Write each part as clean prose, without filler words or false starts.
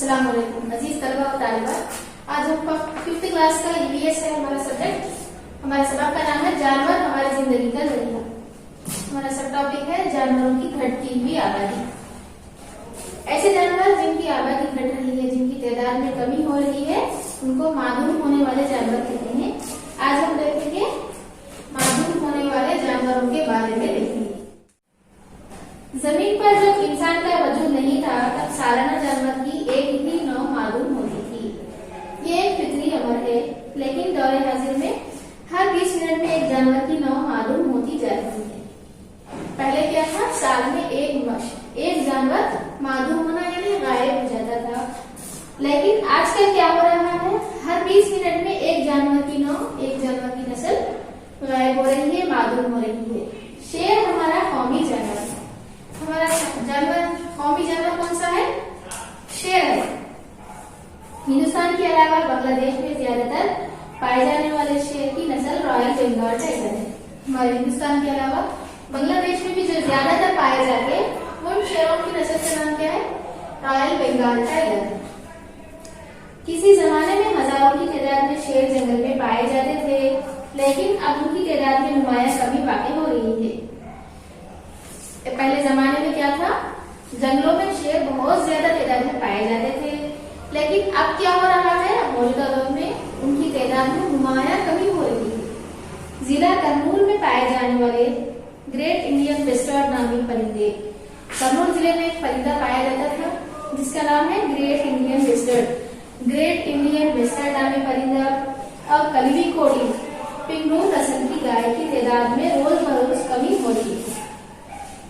अस्सलाम वालेकुम अजीज तलबा और तालिबात। आज हम 5th क्लास का ईवीएस है हमारा सब्जेक्ट। हमारे सबक का नाम है जानवर हमारी जिंदगी का जरिया। हमारा सब टॉपिक है जानवरों की घटती हुई आबादी। ऐसे जानवर जिनकी आबादी घट रही है, जिनकी तादाद में कमी हो रही है, उनको मादूम होने वाले जानवर कहते हैं। आज हम देखेंगे मादूम होने वाले जानवरों के बारे में देखेंगे। जमीन पर जब इंसान का वजूद नहीं था तब सालाना जानवर की एक ही नौ मालूम होती थी। ये एक फितरी अमर है, लेकिन दौरे हाजिर में हर 20 मिनट में एक जानवर की नौ मालूम होती जा रही है। पहले क्या था, साल में एक जानवर मालूम होना यानी गायब हो जाता था, लेकिन आजकल क्या हो रहा है, हर 20 मिनट में एक जानवर की नस्ल गायब हो रही है, मालूम हो रही है। शेर हमारा कौमी जानवर है। हमारा कौमी जानवर कौन सा है? शेर है। हिंदुस्तान के अलावा बांग्लादेश में ज्यादातर पाए जाने वाले शेर की नस्ल रॉयल बंगाल टाइगर है। हमारे हिंदुस्तान के अलावा बांग्लादेश में भी जो ज्यादातर पाए जाते हैं उन शेरों की नस्ल का नाम क्या है? Royal Bengal tiger. किसी जमाने में हजारों की तादाद में शेर जंगल में पाए जाते थे, लेकिन अब उनकी तादाद में नुमाया कमी वाक़ई हो रही है। पहले जमाने में क्या था, जंगलों में शेर बहुत ज्यादा तादाद में पाए जाते थे, लेकिन अब क्या हो रहा है, मौजूदा दौर में उनकी तादाद में नुमाया कमी हो रही है। जिला कर्नूल में पाए जाने वाले ग्रेट इंडियन वेस्टर्न नामी परिंदे, कर्नूल जिले में एक परिंदा पाया जाता था जिसका नाम है ग्रेट इंडियन वेस्टर्न नामी परिंदा और कलवी कोड़ी पिंगलू नस्ल की गाय की तादाद में रोज बरोज कमी हो रही है।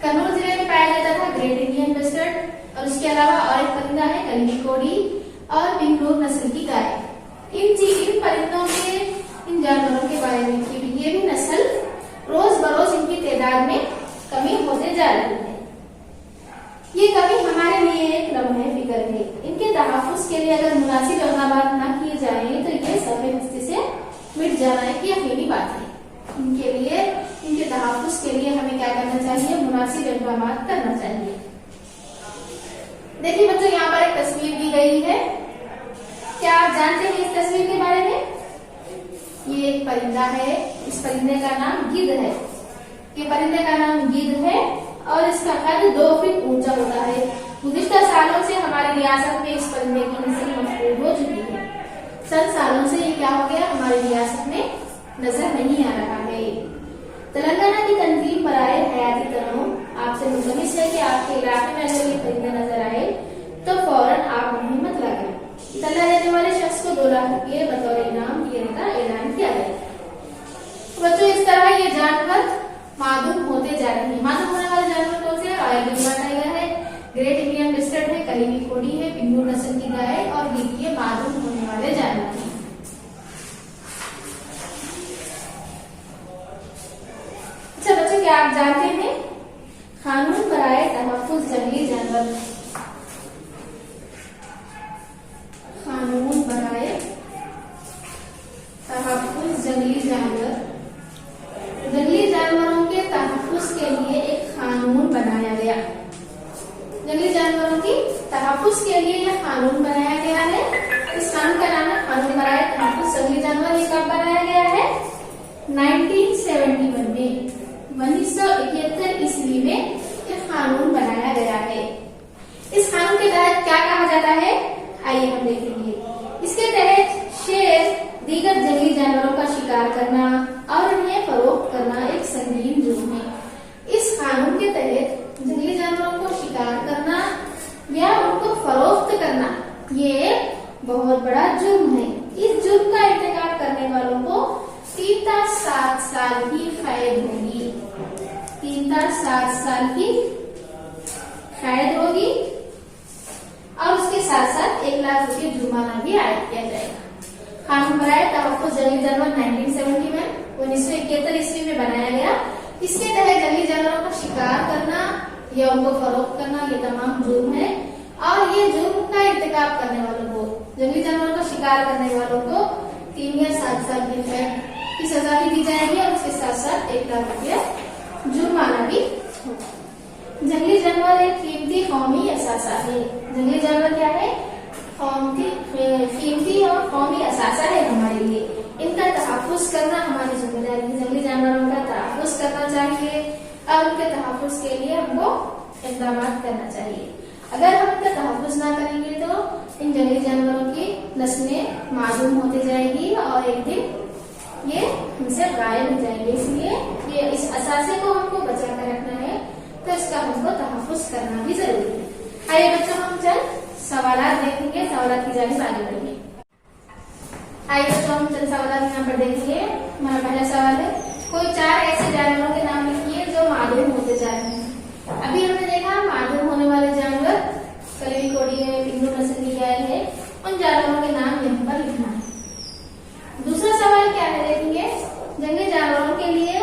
कर्नूल जिले में पाया जाता था ग्रेट इंडियन वेस्टर्न, और उसके अलावा और एक परिंदा है कलवी कोड़ी और पिंगलू नस्ल की गाय। इन परिंदों के, इन जानवरों के बारे में ये भी नस्ल रोज बरोज इनकी तादाद में कमी होते जा रही है। ये कमी हमारे लिए एक लम्हे फिक्र है। इनके तहफ़्फ़ुज़ के लिए अगर मुनासिब इक़दाम न किए जाएं तो ये सफ़े हस्ती से मिट जाना एक यकीनी बात है। इनके तहफ़्फ़ुज़ के लिए हमें क्या करना चाहिए? मुनासिब इक़दाम करना चाहिए। देखिए बच्चों, यहाँ पर एक तस्वीर दी गई है। क्या आप जानते हैं इस तस्वीर के बारे में? ये एक परिंदा है। इस परिंदे का नाम गिद्ध है। ये परिंदे का नाम गिद्ध है और इसका कद 2 फीट ऊंचा होता है। गुज़िश्ता सालों से हमारी रियासत में इस परिंदे की नस्ल मशहूर हो चुकी है। चंद सालों से ये क्या हो गया, हमारी रियासत में नजर नहीं आ रहा है। तेलंगाना की तंजीम बराए हयाती तनों आपसे मुल्तमिस है कि आपके इलाके में अगर ये परिंदा नजर आए तो फौरन आप उन्हें मत लगाएं। इत्तला देने वाले शख्स को 2 लाख रुपये बतौर इनाम देने का ऐलान किया गया। बच्चों, इस तरह ये जानवर मादूम होते जा रहे हैं। मादूम होने वाले जानवर कौन से? रॉयल बंगाल टाइगर है, ग्रेट इंडियन वेस्टर्न है, कलवी कोड़ी है, पिंगलू नस्ल की गाय और ये मादूम होने वाले जानवर हैं। अच्छा बच्चों, क्या आप जानते हैं कानून बराए तहफ़्फ़ुज़ जंगली जानवर? कानून बराए तहफ़्फ़ुज़ जंगली जानवर, जंगली जानवरों के तहफ़्फ़ुज़ के लिए एक कानून बनाया गया। जंगली जानवरों की तहफ़्फ़ुज़ के लिए यह कानून बनाया गया है। इस कानून का नाम है कानून बराए तहफ़्फ़ुज़ जंगली जानवर। ये कब बनाया गया है? 1971 में, 1971 ईस्वी में यह कानून बनाया गया है। इस कानून के तहत क्या कहा जाता है, आइए हम देखेंगे। इसके तहत शेर दीगर जंगली जानवरों का शिकार करना और उन्हें फरोख्त करना एक संगीन जुर्म है। इस कानून के तहत जंगली जानवरों को शिकार करना या उनको फरोख्त करना ये बहुत बड़ा जुर्म है। इस जुर्म का इर्तिकाब करने वालों को 3 से 7 साल की कैद होगी। 3 से 7 साल की कैद होगी और उसके साथ साथ 1 लाख रुपये जुर्माना भी आयद किया जाएगा। कानून बराए तहफ़्फ़ुज़ जंगली जानवर 1971 ईस्वी में बनाया गया। इसके तहत जंगली जानवरों का शिकार करना या उनको फरोख्त करना ये तमाम जुर्म है, और ये जुर्म का इर्तिकाब करने वालों को, जंगली जानवरों का शिकार करने वालों को 3 या 7 साल की कैद की सजा भी दी जाएगी और उसके साथ साथ 1 लाख रुपया जुर्माना भी होगा। जंगली जानवर एक कीमती कौमी असासा है। जंगली जानवर क्या है? तहफ़्फ़ुज़ करना हमारी जिम्मेदारी है। जंगली जानवरों का तहफ़्फ़ुज़ करना चाहिए और उनके तहफ़्फ़ुज़ के लिए हमको इक़दाम करना चाहिए। अगर हम इनका तहफ़्फ़ुज़ ना करेंगे तो इन जंगली जानवरों की नस्लें मालूम होती जाएगी और एक दिन ये हमसे गायब हो जाएंगे। इसलिए ये इस असासे को हमको बचा कर रखना है, तो इसका हमको तहफ़्फ़ुज़ करना भी जरूरी है। आइए बच्चों, हम चंद सवालात देखेंगे, सवालात की जानिब आगे बढ़ेंगे। आइए बच्चों, हम चंद सवालात यहाँ पर देखेंगे। हमारा पहला सवाल है, कोई 4 ऐसे जानवरों के नाम लिखिए जो मालूम होते जा रहे हैं। अभी हमने देखा मालूम होने वाले जानवर कलवी कोड़ी है, बिंदु नस्ल की गाय है, उन जानवरों के नाम यहाँ पर लिखना है। दूसरा सवाल क्या है देखेंगे, जंगली जानवरों के लिए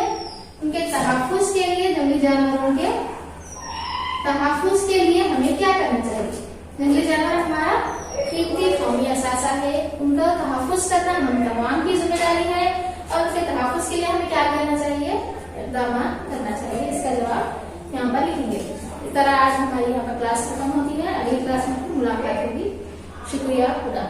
उनके तहफ़्फ़ुज़ के लिए जंगली जानवरों के तहफ़्फ़ुज़ के लिए हमें क्या करना चाहिए। जंगली जानवर हमारा कीमती कौमी असासा है, उनका तहफ़्फ़ुज़ करना हम तमाम की जिम्मेदारी है और उसके तहफ़्फ़ुज़ के लिए हमें क्या करना चाहिए, इक़दाम करना चाहिए। इसका जवाब यहाँ पर लिखेंगे। इस तरह आज हमारी यहाँ पर क्लास खत्म होती है। अगली क्लास में मुलाकात होगी। शुक्रिया, खुदा।